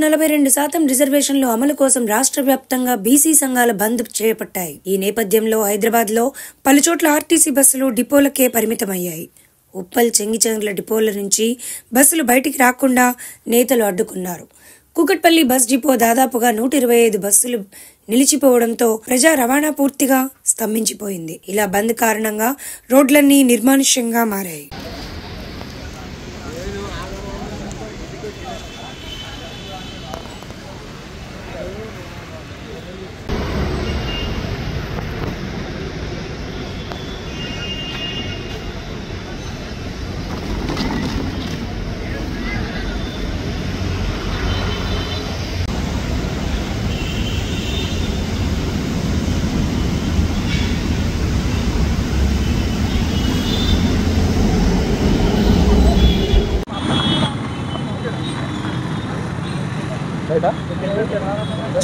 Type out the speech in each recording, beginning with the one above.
42% రిజర్వేషన్ల అమలు కోసం రాష్ట్ర వ్యాప్తంగా బీసీ సంఘాల బంద్ చేపట్టాయి. ఈ నేపథ్యంలో హైదరాబాద్లో పలుచోట్ల ఆర్టీసీ బస్సులు డిపోలకే పరిమితమయ్యాయి. ఉప్పల్, చెంగిచెర్ల డిపోల నుంచి బస్సులు బయటికి రాకుండా నేతలు అడ్డుకున్నారు. కూకట్పల్లి బస్ డిపో దాదాపుగా 125 బస్సులు నిలిచిపోవడంతో ప్రజా రవాణా పూర్తిగా స్తంభించిపోయింది. ఇలా బంద్ కారణంగా రోడ్లన్నీ నిర్మానుష్యంగా మారాయి.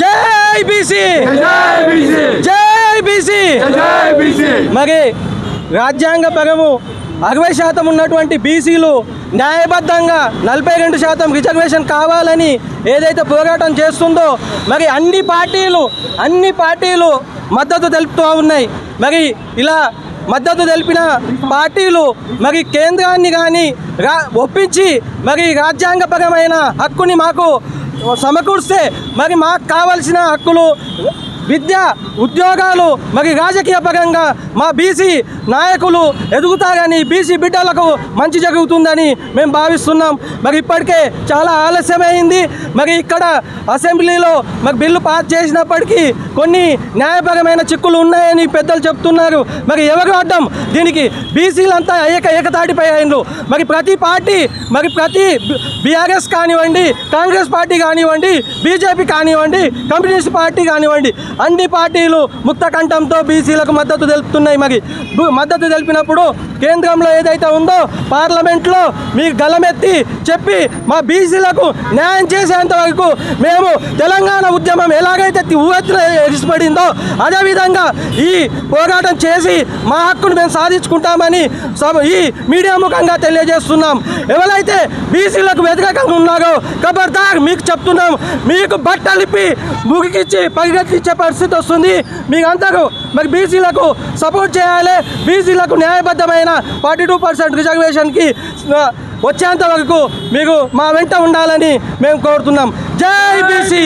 జై బీసీ, జై బీసీ. మరి రాజ్యాంగపరము 60% ఉన్నటువంటి బీసీలు న్యాయబద్ధంగా 42% రిజర్వేషన్ కావాలని ఏదైతే పోరాటం చేస్తుందో మరి అన్ని పార్టీలు మద్దతు తెలుపుతూ ఉన్నాయి. మరి ఇలా మద్దతు తెలిపిన పార్టీలు మరి కేంద్రాన్ని కానీ ఒప్పించి మరి రాజ్యాంగపరమైన హక్కుని మాకు సమకూర్స్తే మరి మాకు కావలసిన హక్కులు, విద్య, ఉద్యోగాలు, మరి రాజకీయ పరంగా మా బీసీ నాయకులు ఎదుగుతారని, బీసీ బిడ్డలకు మంచి జరుగుతుందని మేము భావిస్తున్నాం. మరి ఇప్పటికే చాలా ఆలస్యమైంది. మరి ఇక్కడ అసెంబ్లీలో మరి బిల్లు పాస్ చేసినప్పటికీ కొన్ని న్యాయపరమైన చిక్కులు ఉన్నాయని పెద్దలు చెప్తున్నారు. మరి ఎవరు అడ్డం దీనికి? బీసీలంతా ఏకతాటిపై అయినరు. మరి ప్రతి పార్టీ, మరి ప్రతి బీఆర్ఎస్ కానివ్వండి, కాంగ్రెస్ పార్టీ కానివ్వండి, బీజేపీ కానివ్వండి, కమ్యూనిస్ట్ పార్టీ కానివ్వండి, అన్ని పార్టీలు ముక్త కంఠంతో బీసీలకు మద్దతు తెలుపుతున్నాయి. మరి మద్దతు తెలిపినప్పుడు కేంద్రంలో ఏదైతే ఉందో పార్లమెంట్లో మీకు గలమెత్తి చెప్పి మా బీసీలకు న్యాయం చేసేంత వరకు మేము తెలంగాణ ఉద్యమం ఎలాగైతే ఎగిసిపడిందో అదేవిధంగా ఈ పోరాటం చేసి మా హక్కును మేము సాధించుకుంటామని ఈ మీడియా ముఖంగా తెలియజేస్తున్నాం. ఎవరైతే బీసీలకు వ్యతిరేకంగా ఉన్నారో ఖబర్దార్ మీకు చెప్తున్నాం, మీకు బట్టలిప్పి ముగికిచ్చి పరిగెత్తించే పరిస్థితి వస్తుంది. మీకు అందరూ మరి బీసీలకు సపోర్ట్ చేయాలి. బీసీలకు న్యాయబద్ధమైన 42% రిజర్వేషన్కి వచ్చేంత వరకు మీకు మా వెంట ఉండాలని మేము కోరుతున్నాం. జై బీసీ.